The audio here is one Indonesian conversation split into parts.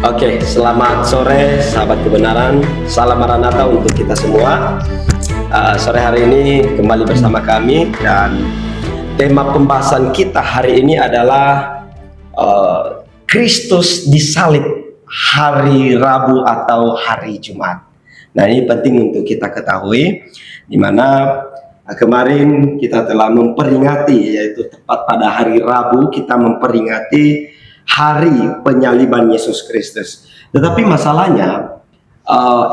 Oke, selamat sore sahabat kebenaran. Salam Maranatha untuk kita semua. Sore hari ini kembali bersama kami dan tema pembahasan kita hari ini adalah Kristus disalib hari Rabu atau hari Jumat. Nah, ini penting untuk kita ketahui, di mana kemarin kita telah memperingati, yaitu tepat pada hari Rabu kita memperingati hari penyaliban Yesus Kristus. Tetapi masalahnya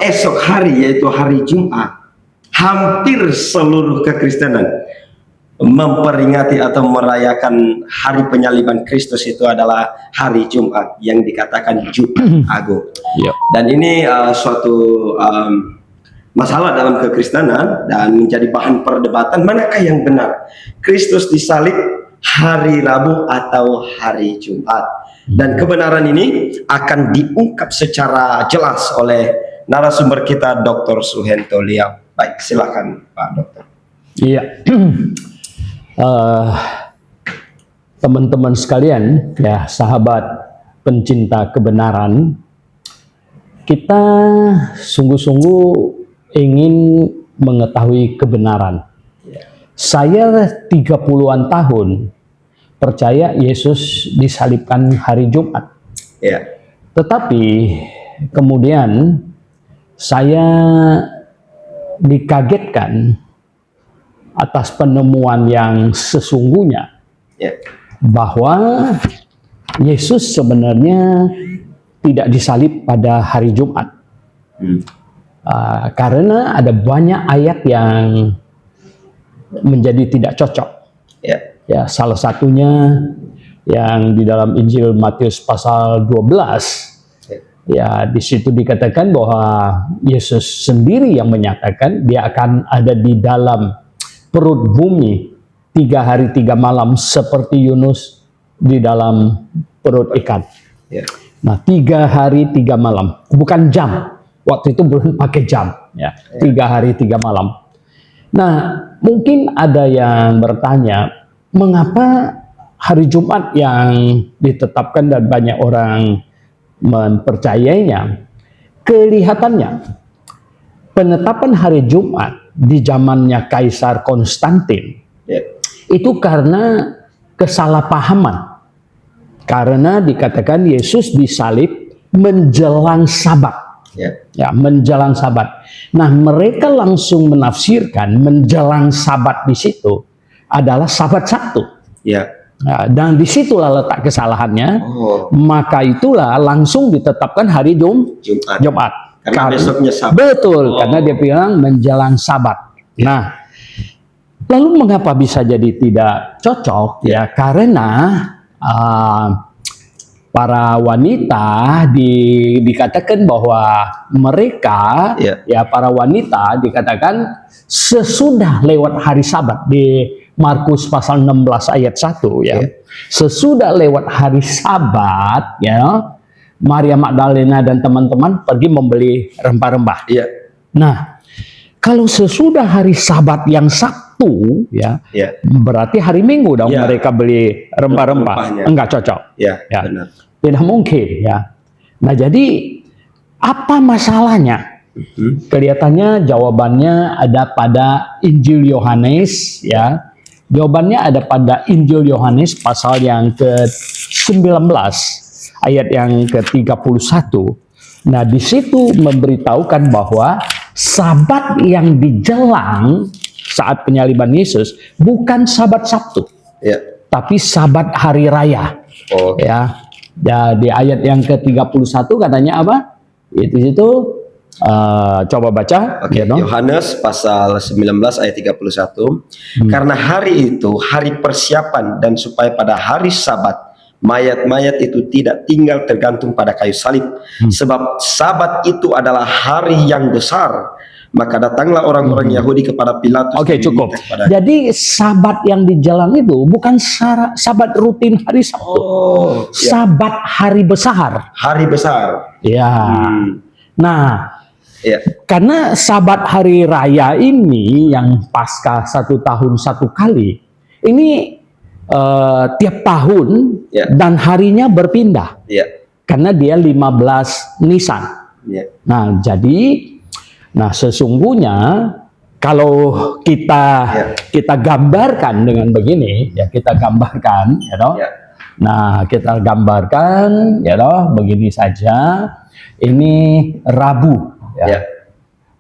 esok hari, yaitu hari Jumat, hampir seluruh kekristenan memperingati atau merayakan hari penyaliban Kristus itu adalah hari Jumat yang dikatakan Jumat Agung. Dan ini suatu masalah dalam kekristenan dan menjadi bahan perdebatan, manakah yang benar, Kristus disalib hari Rabu atau hari Jumat. Dan kebenaran ini akan diungkap secara jelas oleh narasumber kita, Dr. Suhento Liao. Baik, silakan Pak Dokter. Iya, teman-teman sekalian, ya sahabat pencinta kebenaran, kita sungguh-sungguh ingin mengetahui kebenaran. Saya 30-an tahun percaya Yesus disalibkan hari Jumat. Tetapi kemudian saya dikagetkan atas penemuan yang sesungguhnya bahwa Yesus sebenarnya tidak disalib pada hari Jumat. Karena ada banyak ayat yang menjadi tidak cocok. Ya, salah satunya yang di dalam Injil Matius pasal 12. Ya, di situ dikatakan bahwa Yesus sendiri yang menyatakan dia akan ada di dalam perut bumi 3 hari 3 malam seperti Yunus di dalam perut ikan. Nah, 3 hari 3 malam, bukan jam. Waktu itu belum pakai jam, ya. 3 hari 3 malam. Nah, mungkin ada yang bertanya, mengapa hari Jumat yang ditetapkan dan banyak orang mempercayainya? Kelihatannya penetapan hari Jumat di zamannya Kaisar Konstantin itu karena kesalahpahaman. Karena dikatakan Yesus disalib menjelang Sabat. Ya, menjelang Sabat. Nah, mereka langsung menafsirkan menjelang Sabat di situ adalah Sabat Sabtu. Nah, dan disitulah letak kesalahannya. Maka itulah langsung ditetapkan hari Jumat. Karena besoknya Sabat. Betul, karena dia bilang menjelang Sabat. Nah, lalu mengapa bisa jadi tidak cocok? Ya, karena para wanita dikatakan bahwa mereka, ya para wanita dikatakan sesudah lewat hari Sabat di Markus pasal 16 ayat 1 ya. Sesudah lewat hari Sabat ya, Maria Magdalena dan teman-teman pergi membeli rempah-rempah. Nah, kalau sesudah hari Sabat yang Sabtu ya, berarti hari Minggu dong mereka beli rempah-rempah. Enggak cocok. Benar. Tidak mungkin ya. Nah, jadi apa masalahnya? Kelihatannya jawabannya ada pada Injil Yohanes ya. Jawabannya ada pada Injil Yohanes pasal yang ke-19 ayat yang ke-31. Nah, di situ memberitahukan bahwa Sabat yang dijelang saat penyaliban Yesus bukan Sabat Sabtu, tapi Sabat hari raya. Ya, di ayat yang ke-31 katanya apa? Itu situ coba baca. Yohanes pasal 19 ayat 31. Karena hari itu hari persiapan, dan supaya pada hari Sabat mayat-mayat itu tidak tinggal tergantung pada kayu salib. Sebab Sabat itu adalah hari yang besar. Maka datanglah orang-orang Yahudi kepada Pilatus. Cukup. Jadi Sabat yang dijalan itu bukan Sabat rutin hari Sabtu. Sabat hari besar. Hari besar. Nah, karena Sabat hari raya ini yang pasca 1 tahun 1 kali, ini tiap tahun dan harinya berpindah. karena dia 15 Nisan. Ya. Nah, jadi sesungguhnya kalau kita gambarkan dengan begini, ya kita gambarkan, ya toh. Ya. Nah, kita gambarkan, ya toh, begini saja. Ini Rabu, ya. Ya.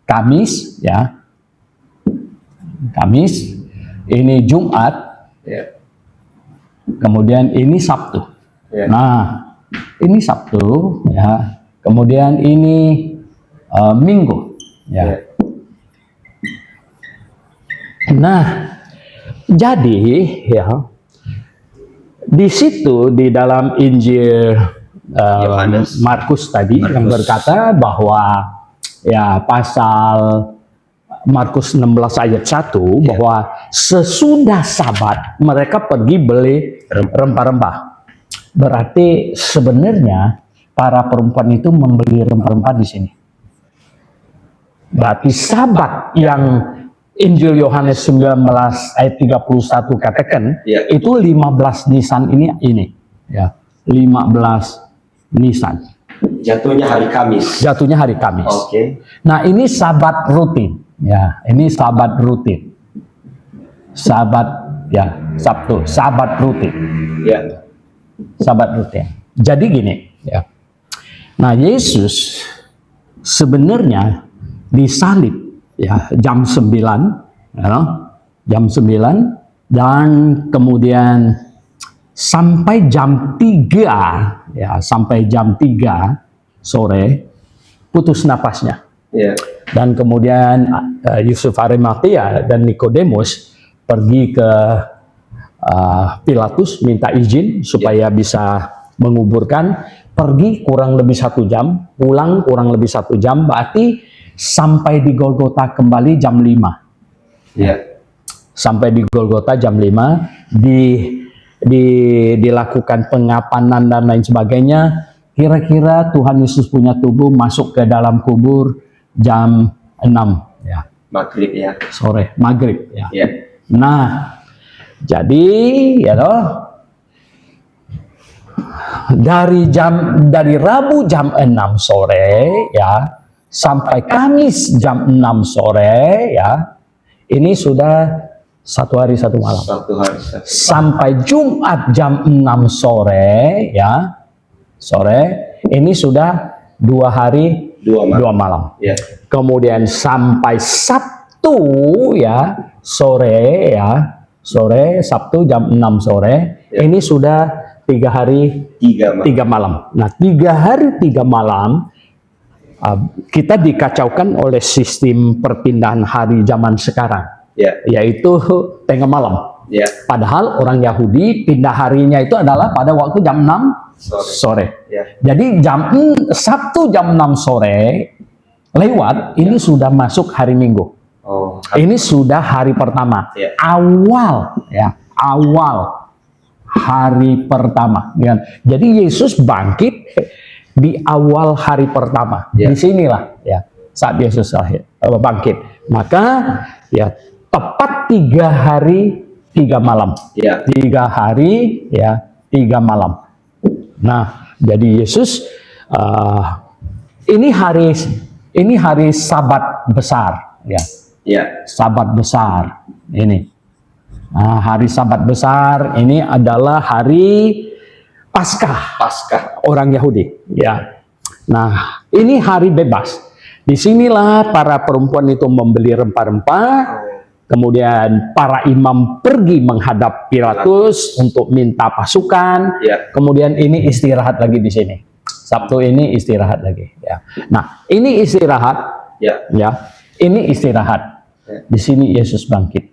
Kamis, ya. Kamis. Ini Jumat. Ya. Kemudian ini Sabtu. Ya. Nah, ini Sabtu, ya. Kemudian ini Minggu, ya. Ya. Nah, jadi ya di situ di dalam Injil Yohanes. Markus tadi yang berkata bahwa ya pasal Markus 16 ayat 1 bahwa sesudah Sabat mereka pergi beli rempah-rempah. Berarti sebenarnya para perempuan itu membeli rempah-rempah di sini. Berarti Sabat yang Injil Yohanes 19 ayat 31 katakan itu 15 Nisan ini ya. 15 Nisan. Jatuhnya hari Kamis. Jatuhnya hari Kamis. Oke. Nah, ini Sabat rutin. Ya, ini Sabat rutin. Sabat ya, Sabtu, Sabat rutin. Ya. Sabat rutin. Jadi gini, ya. Nah, Yesus sebenarnya disalib ya jam 9, ya, jam 9 dan kemudian sampai jam 3 ya, sampai jam 3 sore putus napasnya. Ya. Dan kemudian Yusuf Arimatea dan Nikodemus pergi ke Pilatus minta izin supaya bisa menguburkan. Pergi kurang lebih 1 jam, pulang kurang lebih 1 jam, berarti sampai di Golgota kembali jam 5. Ya. Sampai di Golgota jam 5, dilakukan pengapanan dan lain sebagainya. Kira-kira Tuhan Yesus punya tubuh masuk ke dalam kubur jam 6 ya. Maghrib ya. Sore, maghrib ya. Ya. Nah, jadi ya toh, dari Rabu jam 6 sore ya sampai Kamis jam 6 sore ya, ini sudah 1 hari 1 malam. 1 hari 1 Sampai Jumat jam 6 sore ya, sore ini sudah 2 hari 2 malam. Ya. Kemudian sampai Sabtu ya sore ya, sore Sabtu jam 6 sore Ya. ini sudah 3 hari 3 malam. Nah, 3 hari 3 malam kita dikacaukan oleh sistem perpindahan hari zaman sekarang, yaitu tengah malam. Padahal orang Yahudi pindah harinya itu adalah pada waktu jam 6 sore. Jadi Sabtu jam 6 sore lewat, ini sudah masuk hari Minggu. Ini sudah hari pertama, awal ya, awal hari pertama. Jadi Yesus bangkit di awal hari pertama. Di sinilah ya saat Yesus bangkit. Maka ya tepat 3 hari 3 malam. 3 hari ya 3 malam. Nah, jadi Yesus ini hari Sabat besar ya. Sabat besar ini. Nah, hari Sabat besar ini adalah hari Paskah orang Yahudi ya. Nah, ini hari bebas. Disinilah para perempuan itu membeli rempah-rempah. Kemudian para imam pergi menghadap Pilatus untuk minta pasukan. Kemudian ini istirahat lagi di sini. Sabtu ini istirahat lagi ya. Nah, ini istirahat ya. Ini istirahat. Di sini Yesus bangkit.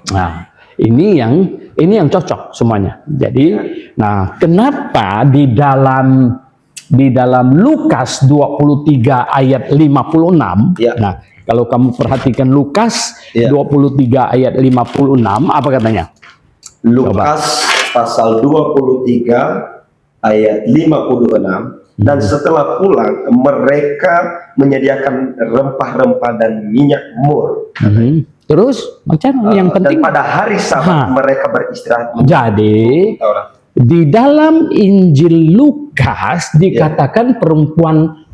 Nah, ini yang cocok semuanya. Jadi, nah, kenapa di dalam Lukas 23 ayat 56? Nah, kalau kamu perhatikan Lukas 23 ayat 56, apa katanya? Lukas pasal 23 ayat 56. Dan setelah pulang, mereka menyediakan rempah-rempah dan minyak mur. Terus, macam yang penting. Dan pada hari Sabat mereka beristirahat. Jadi, Di dalam Injil Lukas dikatakan perempuan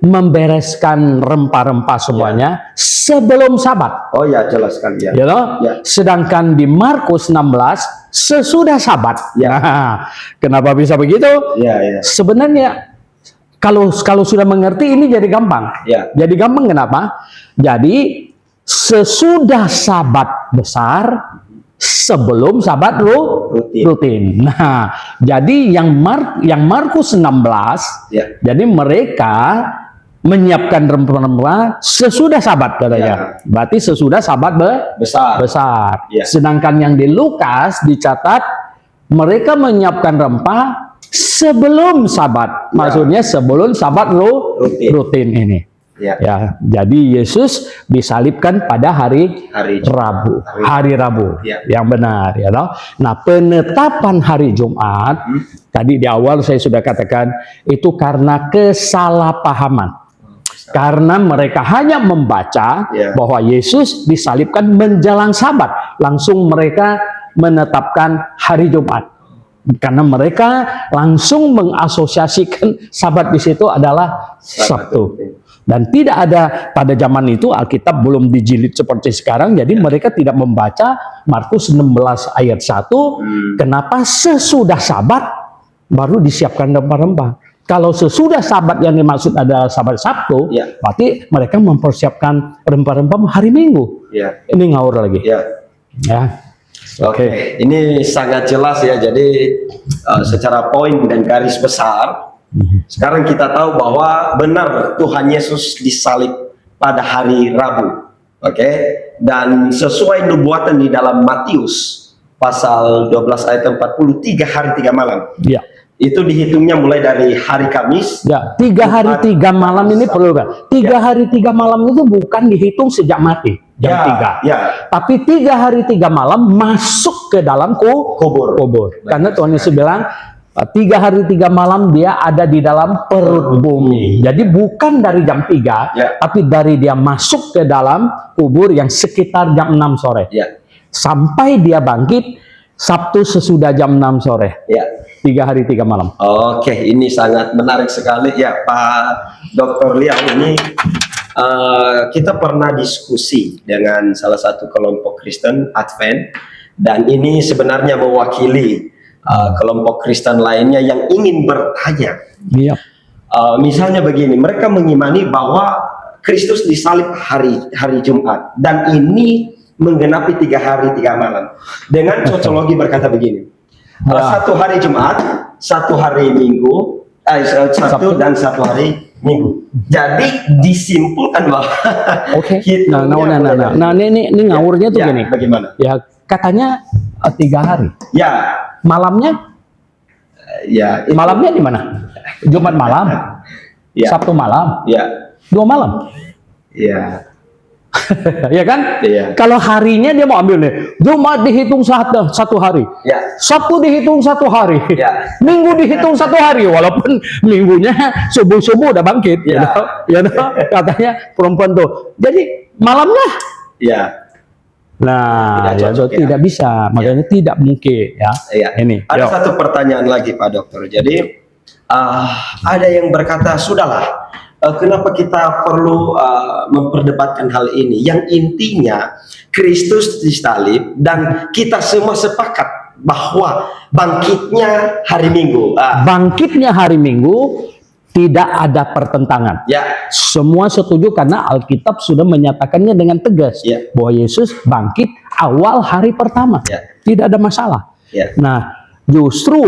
membereskan rempah-rempah semuanya sebelum Sabat. Oh ya, jelas sekali ya. Ya loh? Ya. Sedangkan di Markus 16 sesudah Sabat. Ya. Nah, kenapa bisa begitu? Ya, ya. Sebenarnya kalau sudah mengerti ini jadi gampang. Ya. Jadi gampang kenapa? Jadi sesudah Sabat besar, sebelum Sabat rutin. Nah, jadi yang Markus 16, jadi mereka menyiapkan rempah-rempah sesudah Sabat katanya. Berarti sesudah Sabat besar. Ya. Sedangkan yang di Lukas dicatat mereka menyiapkan rempah sebelum Sabat. Maksudnya sebelum Sabat rutin ini. Ya. Ya, jadi Yesus disalibkan pada hari Rabu. Hari Rabu. Ya. Yang benar, ya toh. Nah, penetapan hari Jumat tadi di awal saya sudah katakan itu karena kesalahpahaman. Karena mereka hanya membaca bahwa Yesus disalibkan menjelang Sabat, langsung mereka menetapkan hari Jumat. Karena mereka langsung mengasosiasikan Sabat di situ adalah Sabtu. Dan tidak ada pada zaman itu Alkitab belum dijilid seperti sekarang, jadi mereka tidak membaca Markus 16 ayat 1. Kenapa sesudah Sabat baru disiapkan rempah-rempah? Kalau sesudah Sabat yang dimaksud adalah Sabat Sabtu, berarti mereka mempersiapkan rempah-rempah hari Minggu. Ini ngawur lagi. Ya. Oke. Ini sangat jelas ya. Jadi secara poin dan garis besar, sekarang kita tahu bahwa benar Tuhan Yesus disalib pada hari Rabu. Oke. Dan sesuai nubuatan di dalam Matius pasal 12 ayat 43 hari 3 malam. Ya. Itu dihitungnya mulai dari hari Kamis. Ya, 3 hari 3 malam ini perlu kan? 3 hari 3 malam itu bukan dihitung sejak mati jam 3. Tapi 3 hari 3 malam masuk ke dalam kubur. Karena Tuhan Yesus bilang 3 hari 3 malam dia ada di dalam perut bumi. Jadi bukan dari jam 3, tapi dari dia masuk ke dalam kubur yang sekitar jam 6 sore. Sampai dia bangkit Sabtu sesudah jam 6 sore. 3 hari 3 malam. Oke, ini sangat menarik sekali ya Pak Dr. Liao. Ini kita pernah diskusi dengan salah satu kelompok Kristen Advent, dan ini sebenarnya mewakili kelompok Kristen lainnya yang ingin bertanya. Misalnya begini, mereka mengimani bahwa Kristus disalib hari Jumat, dan ini menggenapi 3 hari 3 malam. Dengan cocologi berkata begini, 1 hari Jumat, 1 hari Minggu, Sabtu dan 1 hari Minggu. Jadi disimpulkan bahwa nah ini ngawurnya tuh gini. Bagaimana? Ya katanya 3 hari. Ya. Malamnya? Malamnya di mana? Jumat malam. Sabtu malam. 2 malam. Ya kan? Kalau harinya dia mau ambil nih, Jumat dihitung 1 hari, Sabtu dihitung 1 hari, Minggu dihitung 1 hari, walaupun minggunya subuh-subuh udah bangkit, katanya perempuan tuh. Jadi malamnya, nah, tidak bisa, makanya tidak mungkin, Ini. Ada satu pertanyaan lagi Pak Dokter. Jadi ada yang berkata sudahlah. Kenapa kita perlu memperdebatkan hal ini? Yang intinya Kristus disalib dan kita semua sepakat bahwa bangkitnya hari Minggu. Bangkitnya hari Minggu tidak ada pertentangan. Semua setuju karena Alkitab sudah menyatakannya dengan tegas bahwa Yesus bangkit awal hari pertama. Tidak ada masalah. Nah, justru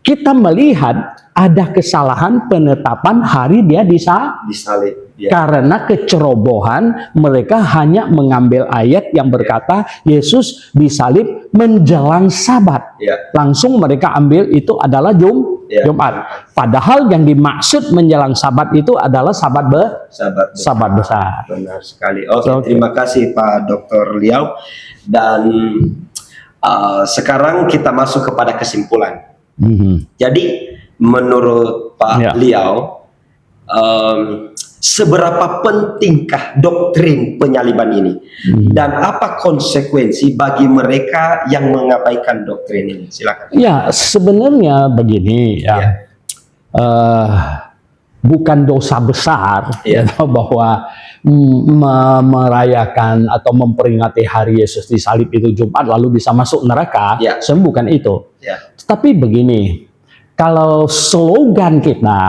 kita melihat ada kesalahan penetapan hari dia disalib. Karena kecerobohan mereka hanya mengambil ayat yang berkata Yesus disalib menjelang Sabat. Langsung mereka ambil itu adalah Jumat. Padahal yang dimaksud menjelang Sabat itu adalah Sabat besar. Benar sekali. Terima kasih Pak Dr. Liao. Dan sekarang kita masuk kepada kesimpulan. Jadi menurut Pak Liao, seberapa pentingkah doktrin penyaliban ini dan apa konsekuensi bagi mereka yang mengabaikan doktrin ini? Silakan. Ya, sebenarnya begini ya. Bukan dosa besar ya, bahwa merayakan atau memperingati hari Yesus disalib itu Jumat lalu bisa masuk neraka. Sebenarnya bukan itu. Tapi begini, kalau slogan kita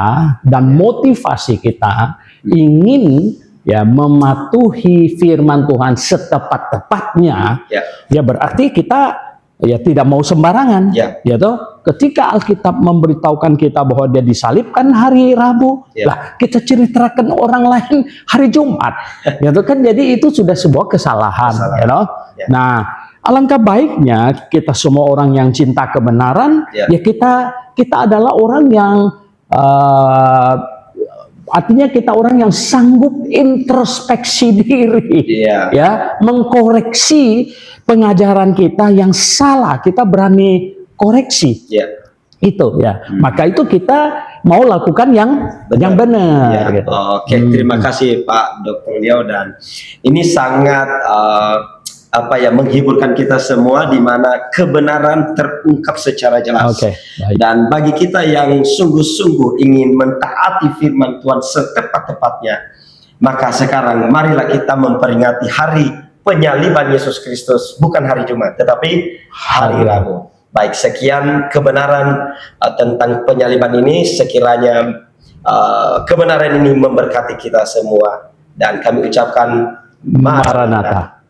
dan motivasi kita ingin ya mematuhi firman Tuhan setepat-tepatnya, ya berarti kita ya tidak mau sembarangan, ya toh. Ketika Alkitab memberitahukan kita bahwa dia disalibkan hari Rabu, lah kita ceritakan orang lain hari Jumat, ya toh kan. Jadi itu sudah sebuah kesalahan, ya toh. Nah, alangkah baiknya kita semua orang yang cinta kebenaran, ya kita adalah orang yang artinya kita orang yang sanggup introspeksi diri, ya, mengkoreksi pengajaran kita yang salah, kita berani koreksi, itu ya. Maka itu kita mau lakukan yang benar. Gitu. Oke, terima kasih Pak Dr. Leo, dan ini sangat menghiburkan kita semua di mana kebenaran terungkap secara jelas. Dan bagi kita yang sungguh-sungguh ingin mentaati firman Tuhan setepat-tepatnya, maka sekarang marilah kita memperingati hari penyaliban Yesus Kristus, bukan hari Jumat tetapi hari Rabu. Baik, sekian kebenaran tentang penyaliban ini. Sekiranya kebenaran ini memberkati kita semua, dan kami ucapkan Maranatha.